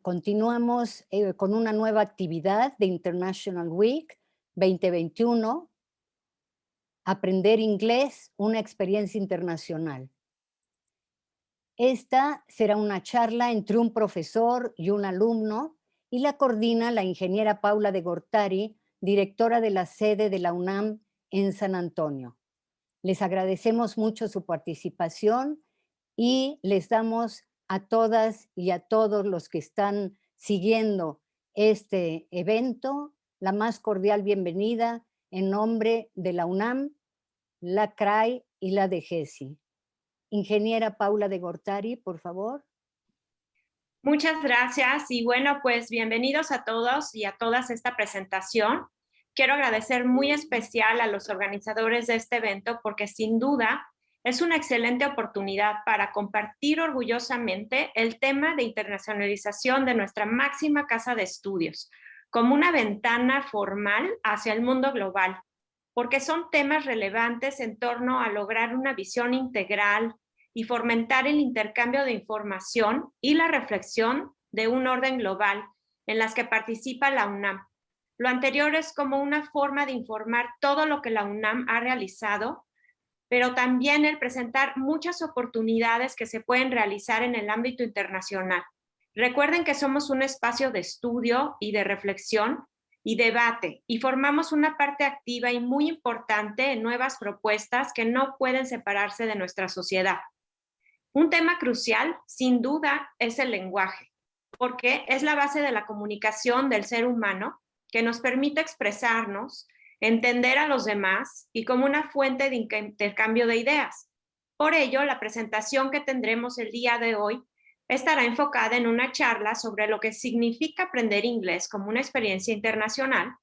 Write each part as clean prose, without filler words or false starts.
Continuamos con una nueva actividad de International Week 2021, Aprender Inglés, una experiencia internacional. Esta será una charla entre un profesor y un alumno y la coordina la ingeniera Paula de Gortari, directora de la sede de la UNAM en San Antonio. Les agradecemos mucho su participación y les damos a todas y a todos los que están siguiendo este evento la más cordial bienvenida en nombre de la UNAM, la CRAI y la DGESI. Ingeniera Paula de Gortari, por favor. Muchas gracias y bueno, pues bienvenidos a todos y a todas a esta presentación. Quiero agradecer muy especial a los organizadores de este evento porque sin duda es una excelente oportunidad para compartir orgullosamente el tema de internacionalización de nuestra máxima casa de estudios, como una ventana formal hacia el mundo global, porque son temas relevantes en torno a lograr una visión integral y fomentar el intercambio de información y la reflexión de un orden global en las que participa la UNAM. Lo anterior es como una forma de informar todo lo que la UNAM ha realizado, pero también el presentar muchas oportunidades que se pueden realizar en el ámbito internacional. Recuerden que somos un espacio de estudio y de reflexión y debate, y formamos una parte activa y muy importante en nuevas propuestas que no pueden separarse de nuestra sociedad. Un tema crucial, sin duda, es el lenguaje, porque es la base de la comunicación del ser humano que nos permite expresarnos, entender a los demás y como una fuente de intercambio de ideas. Por ello, la presentación que tendremos el día de hoy estará enfocada en una charla sobre lo que significa aprender inglés como una experiencia internacional.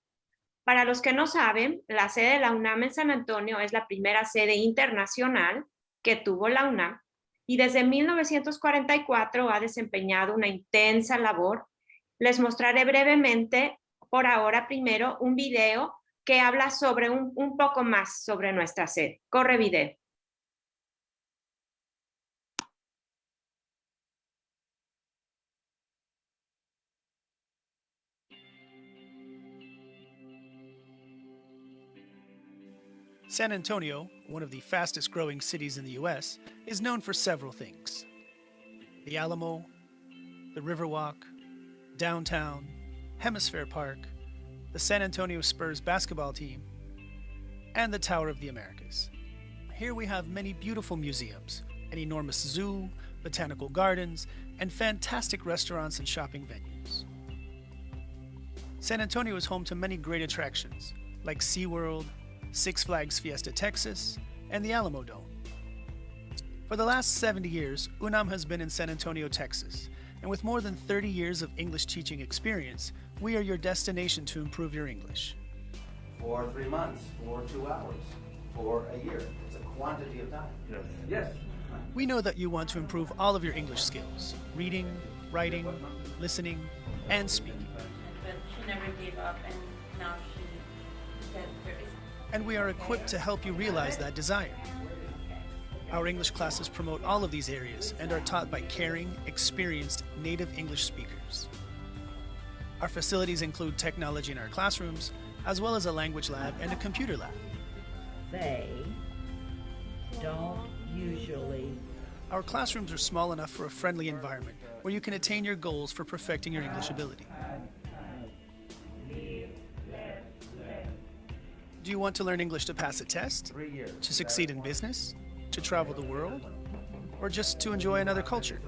Para los que no saben, la sede de la UNAM en San Antonio es la primera sede internacional que tuvo la UNAM y desde 1944 ha desempeñado una intensa labor. Les mostraré brevemente, por ahora primero, un video que habla sobre un poco más sobre nuestra sede. Corre video. San Antonio, one of the fastest growing cities in the US, is known for several things. The Alamo, the Riverwalk, downtown, Hemisphere Park, the San Antonio Spurs basketball team, and the Tower of the Americas. Here we have many beautiful museums, an enormous zoo, botanical gardens, and fantastic restaurants and shopping venues. San Antonio is home to many great attractions, like SeaWorld, Six Flags Fiesta Texas, and the Alamo Dome. For the last 70 years, UNAM has been in San Antonio, Texas, and with more than 30 years of English teaching experience, we are your destination to improve your English. For 3 months, for 2 hours, for a year. It's a quantity of time. Yes. We know that you want to improve all of your English skills, reading, writing, listening, and speaking. But she never gave up, and now she said there is. And we are equipped to help you realize that desire. Our English classes promote all of these areas and are taught by caring, experienced native English speakers. Our facilities include technology in our classrooms, as well as a language lab and a computer lab. They don't usually. Our classrooms are small enough for a friendly environment where you can attain your goals for perfecting your English ability. Do you want to learn English to pass a test, 3 years. to succeed in business, to travel the world, or just to enjoy another culture?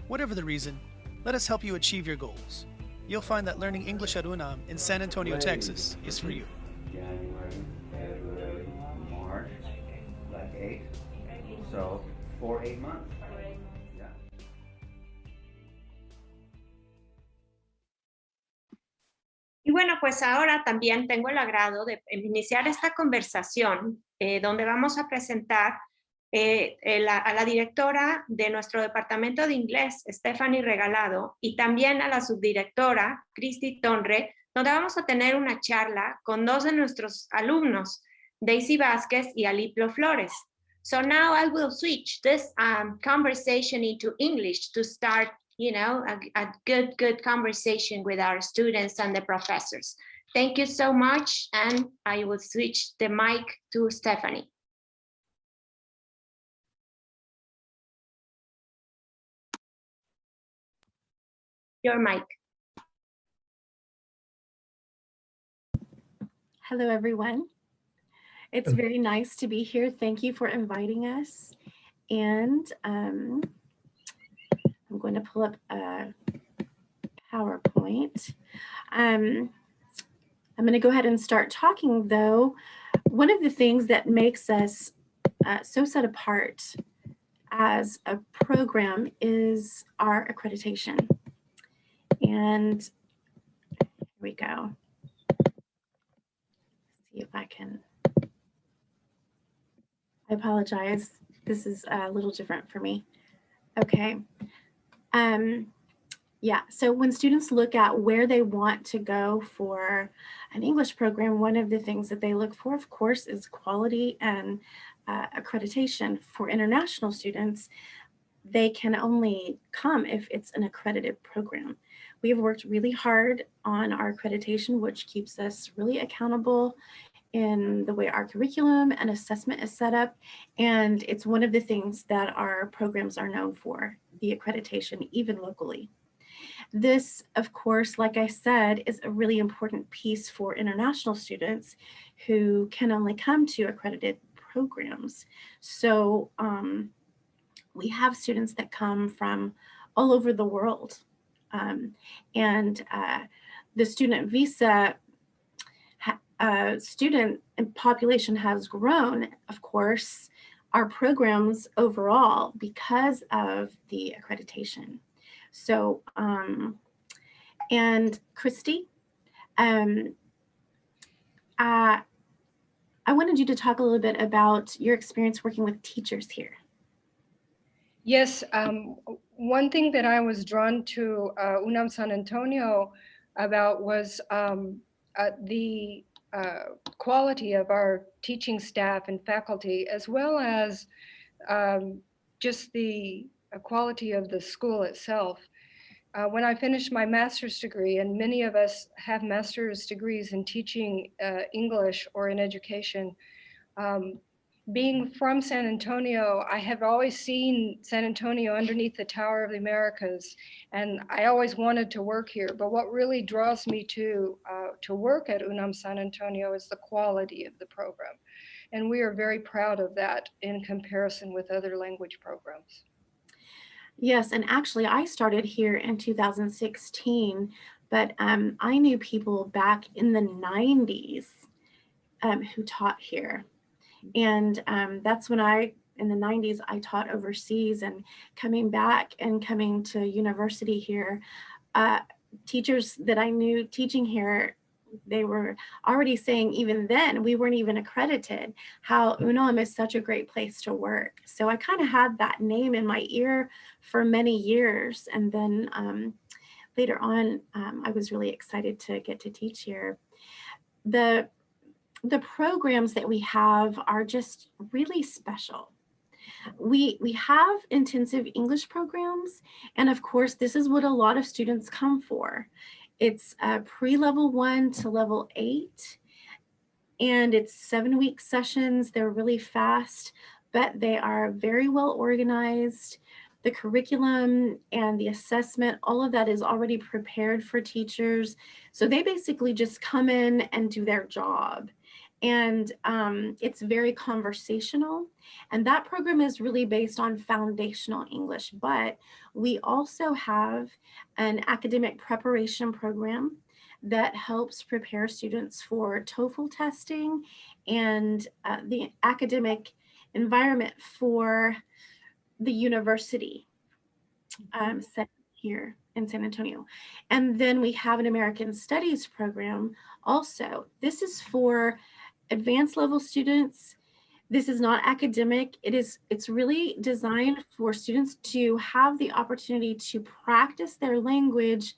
Whatever the reason, let us help you achieve your goals. You'll find that learning English at UNAM in San Antonio, Texas is for you. January, February, March, like 8. So, for 8 months. Yeah. Y bueno, pues ahora también tengo el agrado de iniciar esta conversación donde vamos a presentar a la directora de nuestro departamento de inglés, Stephanie Regalado, y también a la subdirectora, Cristi Tonre, donde vamos a tener una charla con 2 de nuestros alumnos, Daisy Vázquez y Aliplo Flores. So now I will switch this conversation into English to start, you know, a good conversation with our students and the professors. Thank you so much, and I will switch the mic to Stephanie. Your mic. Hello, everyone. It's very nice to be here. Thank you for inviting us. And I'm going to pull up a PowerPoint. I'm going to go ahead and start talking, though. One of the things that makes us so set apart as a program is our accreditation. And here we go. See if I can. I apologize. This is a little different for me. Okay. Yeah, so when students look at where they want to go for an English program, one of the things that they look for, of course, is quality and accreditation. For international students, they can only come if it's an accredited program. We have worked really hard on our accreditation, which keeps us really accountable in the way our curriculum and assessment is set up. And it's one of the things that our programs are known for, the accreditation, even locally. This, of course, like I said, is a really important piece for international students who can only come to accredited programs. So we have students that come from all over the world. And the student visa student population has grown, of course, our programs overall because of the accreditation. So, and Christy, I wanted you to talk a little bit about your experience working with teachers here. Yes, one thing that I was drawn to UNAM San Antonio about was the quality of our teaching staff and faculty, as well as just the quality of the school itself. When I finished my master's degree, and many of us have master's degrees in teaching English or in education, being from San Antonio, I have always seen San Antonio underneath the Tower of the Americas, and I always wanted to work here. But what really draws me to work at UNAM San Antonio is the quality of the program. And we are very proud of that in comparison with other language programs. Yes, and actually I started here in 2016, but I knew people back in the 90s who taught here. And that's when in the 90s, I taught overseas, and coming back and coming to university here, teachers that I knew teaching here, they were already saying even then, we weren't even accredited, how UNAM is such a great place to work. So I kind of had that name in my ear for many years. And then later on, I was really excited to get to teach here. The programs that we have are just really special. We have intensive English programs, and of course, this is what a lot of students come for. It's pre-level 1 to level 8, and it's 7-week sessions. They're really fast, but they are very well organized. The curriculum and the assessment, all of that is already prepared for teachers. So they basically just come in and do their job. And it's very conversational. And that program is really based on foundational English, but we also have an academic preparation program that helps prepare students for TOEFL testing and the academic environment for the university set here in San Antonio. And then we have an American Studies program also. This is for advanced level students. This is not academic. It's really designed for students to have the opportunity to practice their language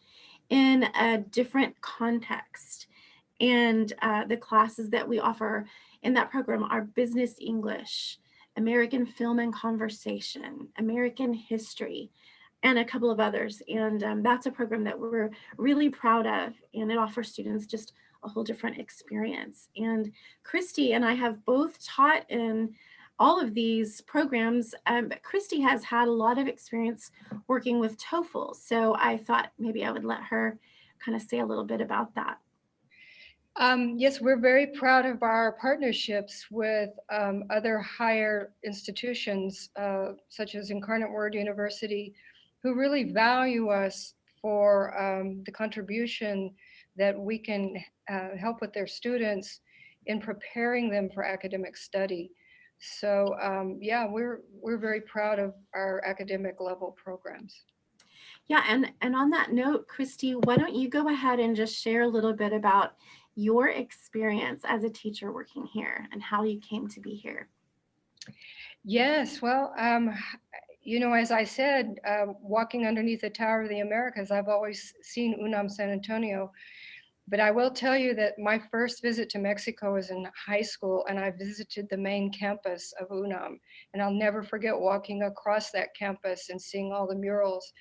in a different context. And the classes that we offer in that program are business English, American Film and Conversation, American History, and a couple of others. And that's a program that we're really proud of, and it offers students just a whole different experience. And Christy and I have both taught in all of these programs, but Christy has had a lot of experience working with TOEFL. So I thought maybe I would let her kind of say a little bit about that. Yes, we're very proud of our partnerships with other higher institutions, such as Incarnate Word University, who really value us for the contribution that we can help with their students in preparing them for academic study. So yeah, we're very proud of our academic level programs. Yeah, and on that note, Christy, why don't you go ahead and just share a little bit about your experience as a teacher working here and how you came to be here? Yes, well, you know, as I said, walking underneath the Tower of the Americas, I've always seen UNAM San Antonio. But I will tell you that my first visit to Mexico was in high school, and I visited the main campus of UNAM. And I'll never forget walking across that campus and seeing all the murals.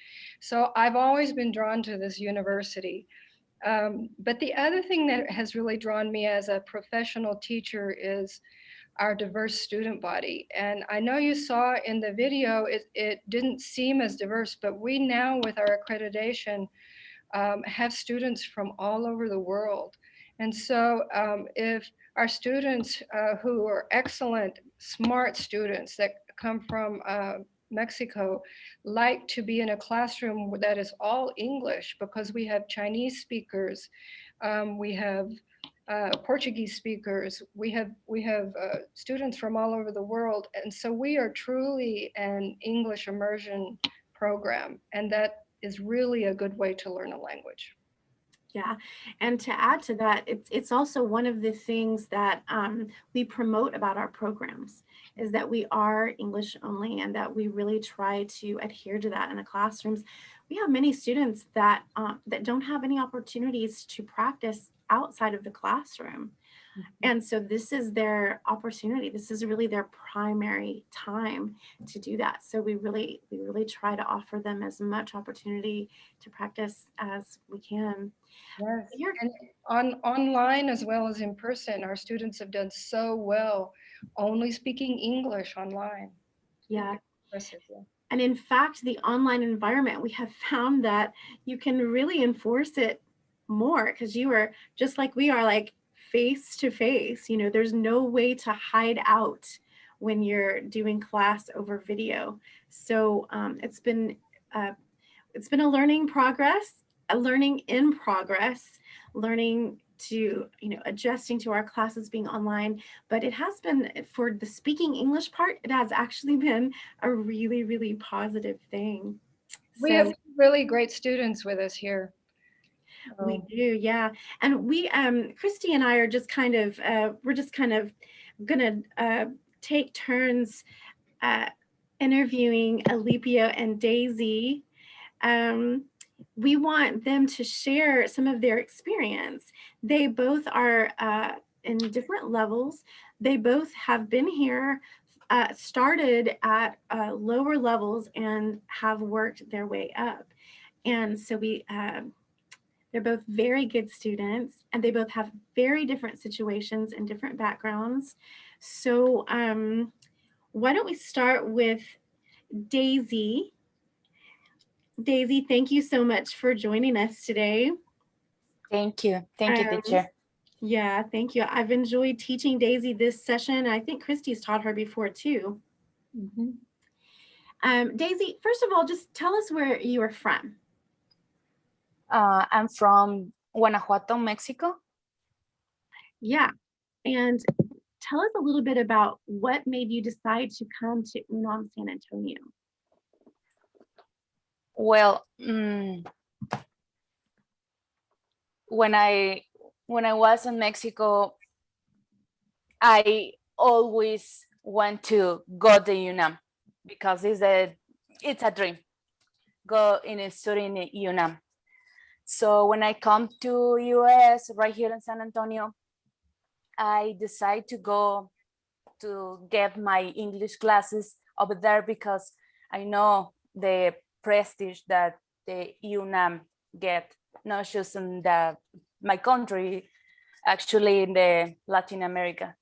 So I've always been drawn to this university. But the other thing that has really drawn me as a professional teacher is our diverse student body. And I know you saw in the video, it didn't seem as diverse, but we now, with our accreditation, have students from all over the world. And so if our students who are excellent, smart students that come from Mexico like to be in a classroom that is all English, because we have Chinese speakers, we have Portuguese speakers, we have students from all over the world. And so we are truly an English immersion program, and that is really a good way to learn a language. Yeah, and to add to that, it's also one of the things that we promote about our programs is that we are English only, and that we really try to adhere to that in the classrooms. We have many students that that don't have any opportunities to practice outside of the classroom. And so this is their opportunity. This is really their primary time to do that. So we really try to offer them as much opportunity to practice as we can. Yes. And online as well as in person, our students have done so well only speaking English online. Yeah. Impressive, yeah. And in fact, the online environment, we have found that you can really enforce it more, because you are just like we are, like face to face. You know, there's no way to hide out when you're doing class over video. So it's been a learning progress, a learning in progress, learning to, adjusting to our classes being online. But it has been, for the speaking English part, it has actually been a really, really positive thing. We have really great students with us here. We do, yeah. And we, Christy and I are just kind of, we're just kind of gonna take turns interviewing Alipio and Daisy. We want them to share some of their experience. They both are in different levels. They both have been here, started at lower levels and have worked their way up. And so they're both very good students, and they both have very different situations and different backgrounds. So why don't we start with Daisy? Daisy, thank you so much for joining us today. Thank you. Thank you, teacher. Yeah, thank you. I've enjoyed teaching Daisy this session. I think Christy's taught her before too. Daisy, first of all, just tell us where you are from. I'm from Guanajuato, Mexico. Yeah, and tell us a little bit about what made you decide to come to UNAM San Antonio. Well, when I was in Mexico, I always want to go to UNAM because it's a dream. Go in a study in UNAM. So when I come to US right here in San Antonio, I decide to go to get my English classes over there because I know the prestige that the UNAM get, not just in my country, actually in the Latin America.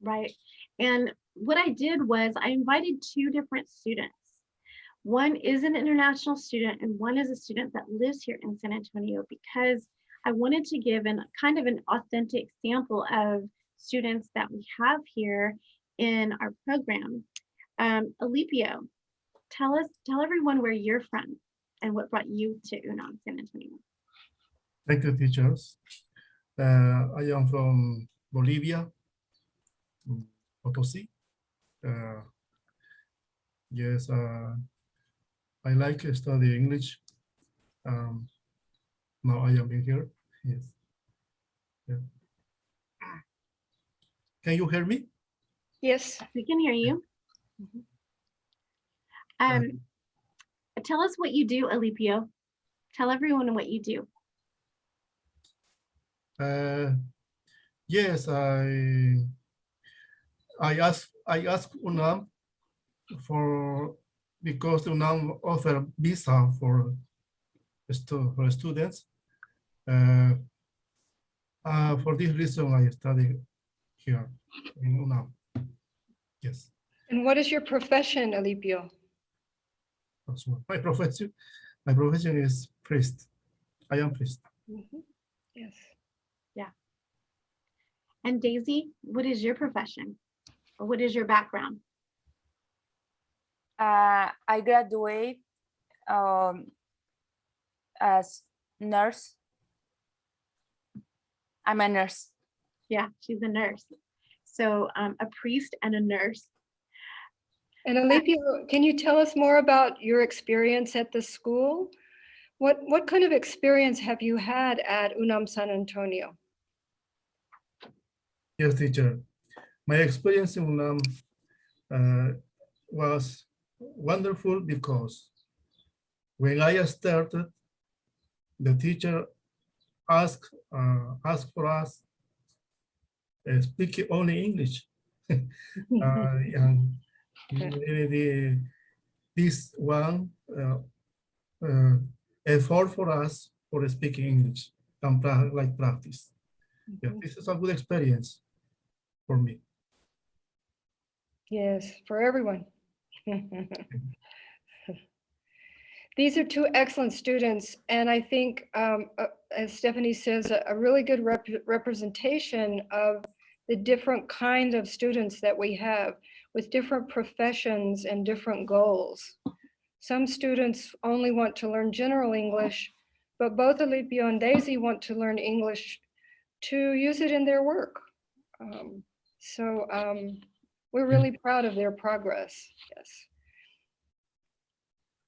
Right. And what I did was I invited two different students. One is an international student and one is a student that lives here in San Antonio, because I wanted to give kind of an authentic sample of students that we have here in our program. Alipio, tell everyone where you're from and what brought you to UNAM San Antonio. Thank you, teachers. I am from Bolivia, Potosí. Yes, I like to study English. Now I am in here. Yes. Yeah. Can you hear me? Yes. We can hear you. Tell us what you do, Alipio. Tell everyone what you do. Yes, I asked UNAM because UNAM offer visa for students. For this reason, I study here in UNAM. Yes. And what is your profession, Alipio? Also, my profession is priest. I am priest. Mm-hmm. Yes. Yeah. And Daisy, what is your profession? Or what is your background? I graduate as nurse. I'm a nurse. Yeah, she's a nurse. So a priest and a nurse. And Alipio, can you tell us more about your experience at the school? What kind of experience have you had at UNAM San Antonio? Yes, teacher. My experience in UNAM was wonderful because when I started, the teacher asked for us speak only English. And this one effort for us for speaking English and like practice. Yeah, this is a good experience for me. Yes, for everyone. These are two excellent students, and I think, as Stephanie says, a really good representation of the different kinds of students that we have with different professions and different goals. Some students only want to learn general English, but both Alipio and Daisy want to learn English to use it in their work. We're really proud of their progress. Yes.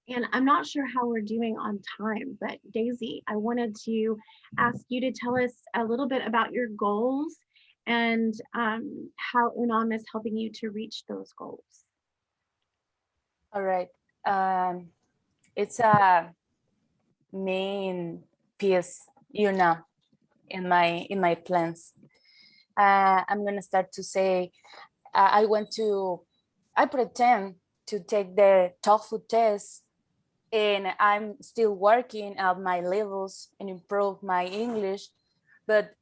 And I'm not sure how we're doing on time, but Daisy, I wanted to ask you to tell us a little bit about your goals and how UNAM is helping you to reach those goals. All right. It's a main piece, UNAM, in my plans. I'm gonna start to say, I pretend to take the TOEFL test, and I'm still working at my levels and improve my English, but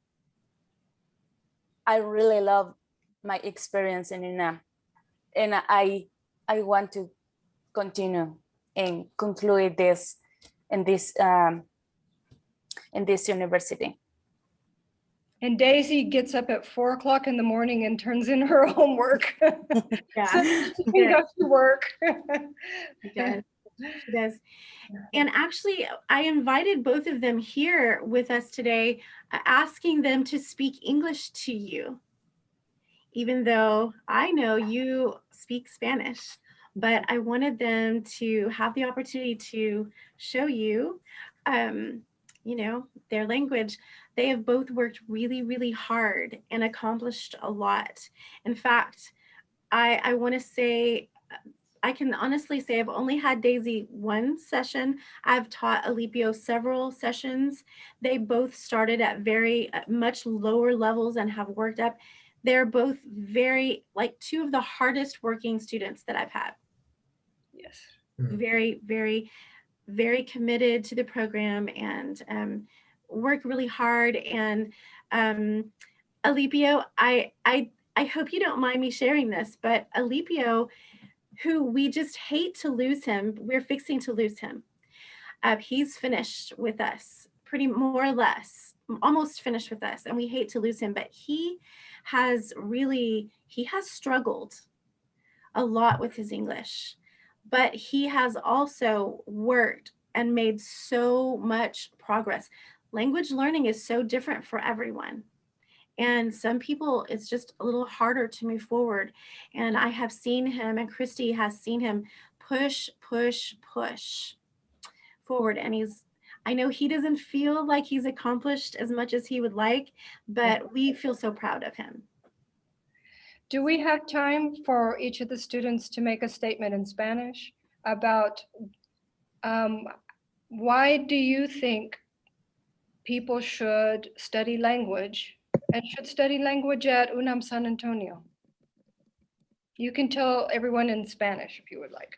I really love my experience in UNAM, and I want to continue and conclude this in this university. And Daisy gets up at 4 o'clock in the morning and turns in her homework. Yeah, so she can go to work. She does. And actually, I invited both of them here with us today, asking them to speak English to you, even though I know you speak Spanish, but I wanted them to have the opportunity to show you, their language. They have both worked really, really hard and accomplished a lot. In fact, I want to say, I can honestly say I've only had Daisy one session. I've taught Alipio several sessions. They both started at very much lower levels and have worked up. They're both very, like, two of the hardest working students that I've had. Yes. Very, very, very committed to the program and work really hard. And Alipio, I hope you don't mind me sharing this, but Alipio, who we just hate to lose him, we're fixing to lose him. He's finished with us, pretty more or less, almost finished with us, and we hate to lose him, but he has struggled a lot with his English, but he has also worked and made so much progress. Language learning is so different for everyone. And some people, it's just a little harder to move forward. And I have seen him, and Christy has seen him push forward. And I know he doesn't feel like he's accomplished as much as he would like, but we feel so proud of him. Do we have time for each of the students to make a statement in Spanish about why do you think people should study language and should study language at UNAM San Antonio? You can tell everyone in Spanish if you would like.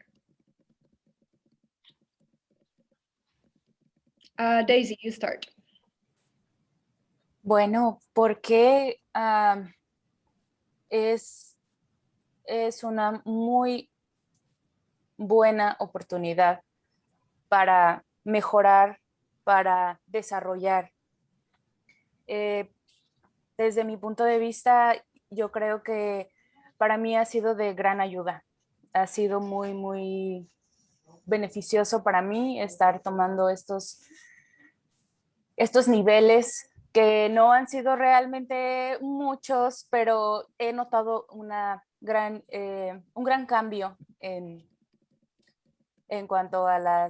Daisy, you start. Bueno, porque es una muy buena oportunidad para mejorar, para desarrollar. Desde mi punto de vista, yo creo que para mí ha sido de gran ayuda. Ha sido muy, muy beneficioso para mí estar tomando estos niveles que no han sido realmente muchos, pero he notado un gran cambio en cuanto a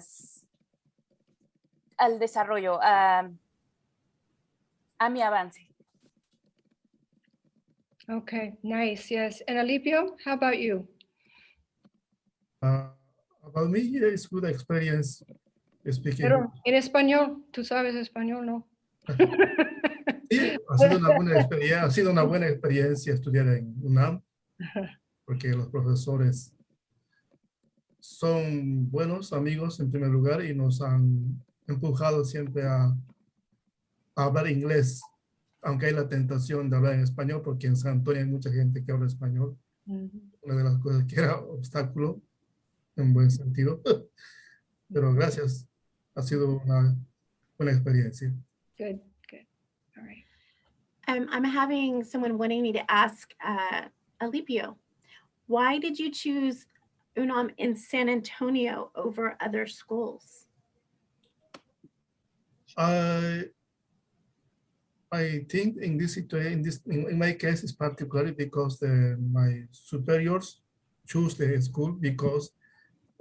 al desarrollo, a mi avance. Okay, nice, yes. And Alipio, how about you? About me, yeah, it's good experience speaking. Pero en español, tú sabes español, ¿no? Sí, ha sido una buena experiencia estudiar en UNAM, porque los profesores son buenos amigos en primer lugar y nos han empujado siempre a hablar inglés, aunque hay la tentación de hablar en español, porque en San Antonio hay mucha gente que habla español. Una de las cosas que era obstáculo, en buen sentido. Pero gracias, ha sido una buena experiencia. Good, good. All right. I'm having someone wanting me to ask Alipio, why did you choose UNAM in San Antonio over other schools? I think in this situation, in my case, it's particularly because my superiors choose the school because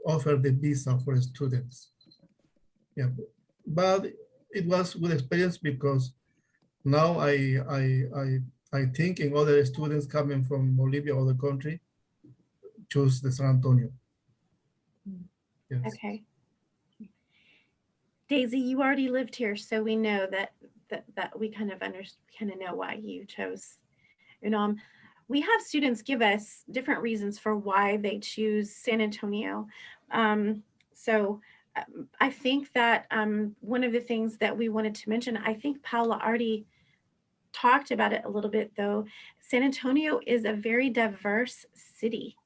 offer the visa for students. Yeah, but it was good experience because now I think in other students coming from Bolivia or the country choose the San Antonio. Yes. Okay. Daisy, you already lived here, so we know that we kind of know why you chose UNAM. We have students give us different reasons for why they choose San Antonio. So I think that one of the things that we wanted to mention, I think Paula already talked about it a little bit though. San Antonio is a very diverse city.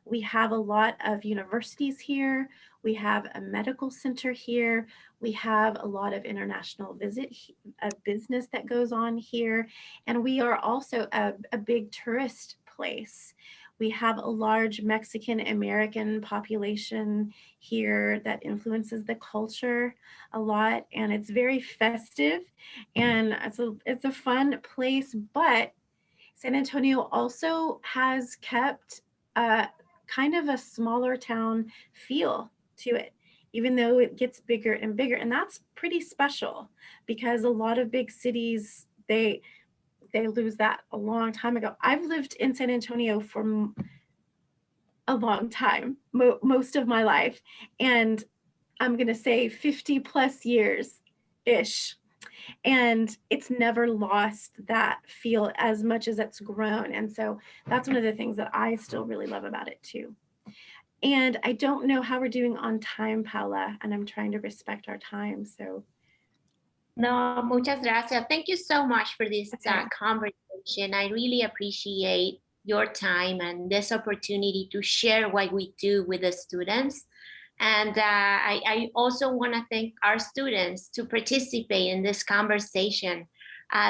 We have a lot of universities here. We have a medical center here. We have a lot of international business that goes on here. And we are also a big tourist place. We have a large Mexican American population here that influences the culture a lot. And it's very festive and it's a fun place, but San Antonio also has kept kind of a smaller town feel to it, even though it gets bigger and bigger. And that's pretty special because a lot of big cities, they lose that a long time ago. I've lived in San Antonio for a long time, most of my life. And I'm gonna say 50 plus years-ish. And it's never lost that feel as much as it's grown. And so that's one of the things that I still really love about it too. And I don't know how we're doing on time, Paula, and I'm trying to respect our time. So. No, muchas gracias. Thank you so much for this conversation. I really appreciate your time and this opportunity to share what we do with the students. And I also want to thank our students to participate in this conversation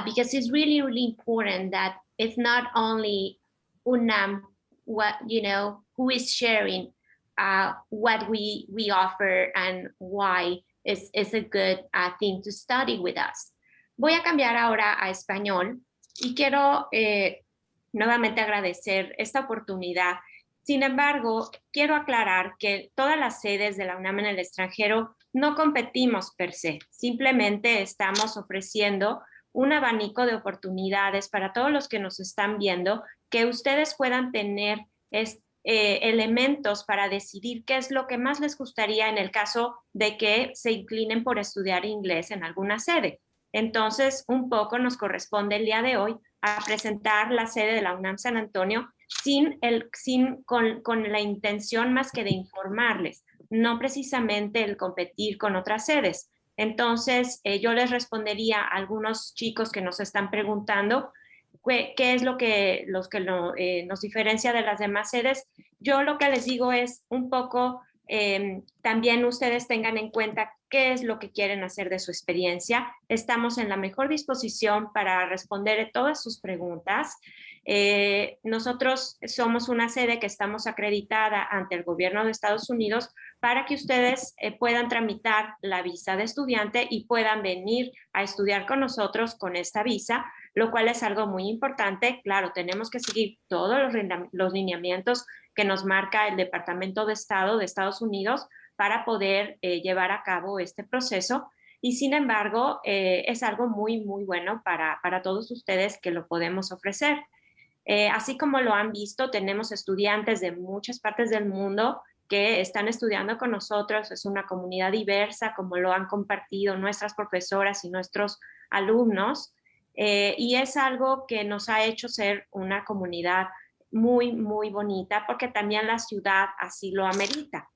because it's really, really important that it's not only UNAM, who is sharing what we offer and why is a good thing to study with us. Voy a cambiar ahora a español y quiero nuevamente agradecer esta oportunidad. Sin embargo, quiero aclarar que todas las sedes de la UNAM en el extranjero no competimos per se, simplemente estamos ofreciendo un abanico de oportunidades para todos los que nos están viendo, que ustedes puedan tener elementos para decidir qué es lo que más les gustaría en el caso de que se inclinen por estudiar inglés en alguna sede. Entonces, un poco nos corresponde el día de hoy a presentar la sede de la UNAM San Antonio con la intención más que de informarles, no precisamente el competir con otras sedes. Entonces, yo les respondería a algunos chicos que nos están preguntando qué es lo que nos diferencia de las demás sedes. Yo lo que les digo es un poco, también ustedes tengan en cuenta qué es lo que quieren hacer de su experiencia. Estamos en la mejor disposición para responder todas sus preguntas. Nosotros somos una sede que estamos acreditada ante el gobierno de Estados Unidos para que ustedes puedan tramitar la visa de estudiante y puedan venir a estudiar con nosotros con esta visa, lo cual es algo muy importante. Claro, tenemos que seguir todos los lineamientos que nos marca el Departamento de Estado de Estados Unidos para poder llevar a cabo este proceso. Y sin embargo, es algo muy, muy bueno para todos ustedes que lo podemos ofrecer. Así como lo han visto, tenemos estudiantes de muchas partes del mundo que están estudiando con nosotros. Es una comunidad diversa, como lo han compartido nuestras profesoras y nuestros alumnos. Y es algo que nos ha hecho ser una comunidad muy, muy bonita, porque también la ciudad así lo amerita.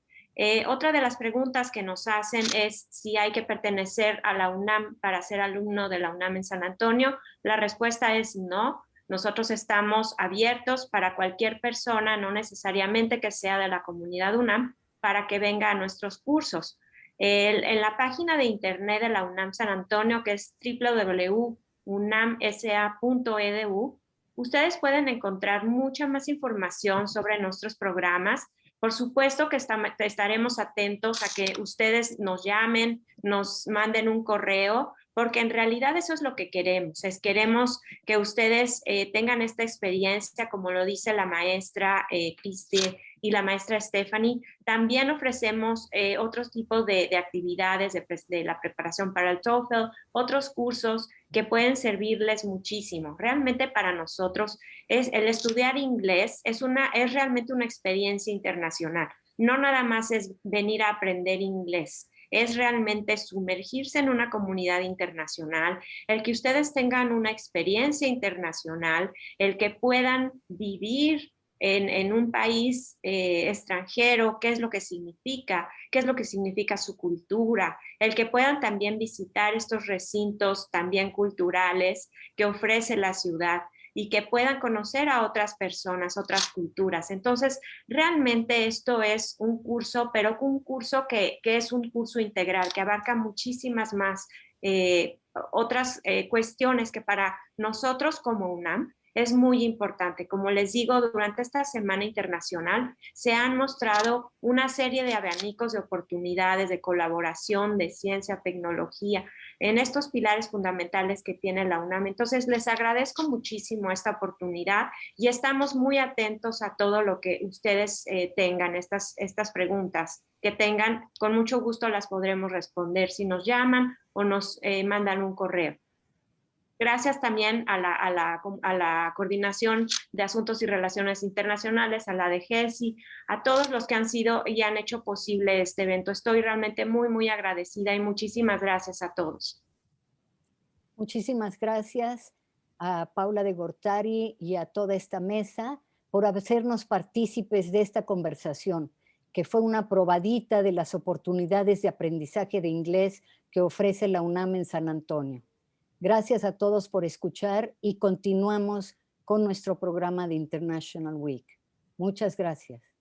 Otra de las preguntas que nos hacen es si hay que pertenecer a la UNAM para ser alumno de la UNAM en San Antonio. La respuesta es no. Nosotros estamos abiertos para cualquier persona, no necesariamente que sea de la comunidad UNAM, para que venga a nuestros cursos. En la página de internet de la UNAM San Antonio, que es www.unamsa.edu, ustedes pueden encontrar mucha más información sobre nuestros programas. Por supuesto que estaremos atentos a que ustedes nos llamen, nos manden un correo, porque en realidad eso es lo que queremos. Queremos que ustedes tengan esta experiencia, como lo dice la maestra Cristi y la maestra Stephanie. También ofrecemos otros tipos de actividades de la preparación para el TOEFL, otros cursos que pueden servirles muchísimo. Realmente para nosotros el estudiar inglés es realmente una experiencia internacional. No nada más es venir a aprender inglés. Es realmente sumergirse en una comunidad internacional, el que ustedes tengan una experiencia internacional, el que puedan vivir en un país extranjero, qué es lo que significa su cultura, el que puedan también visitar estos recintos también culturales que ofrece la ciudad y que puedan conocer a otras personas, otras culturas. Entonces, realmente esto es un curso, pero un curso que es un curso integral, que abarca muchísimas más otras cuestiones que para nosotros como UNAM es muy importante. Como les digo, durante esta Semana Internacional se han mostrado una serie de abanicos de oportunidades de colaboración, de ciencia, tecnología, en estos pilares fundamentales que tiene la UNAM. Entonces, les agradezco muchísimo esta oportunidad y estamos muy atentos a todo lo que ustedes tengan, estas preguntas que tengan. Con mucho gusto las podremos responder si nos llaman o nos mandan un correo. Gracias también a la Coordinación de Asuntos y Relaciones Internacionales, a la de GESI, a todos los que han sido y han hecho posible este evento. Estoy realmente muy, muy agradecida y muchísimas gracias a todos. Muchísimas gracias a Paula de Gortari y a toda esta mesa por hacernos partícipes de esta conversación, que fue una probadita de las oportunidades de aprendizaje de inglés que ofrece la UNAM en San Antonio. Gracias a todos por escuchar y continuamos con nuestro programa de International Week. Muchas gracias.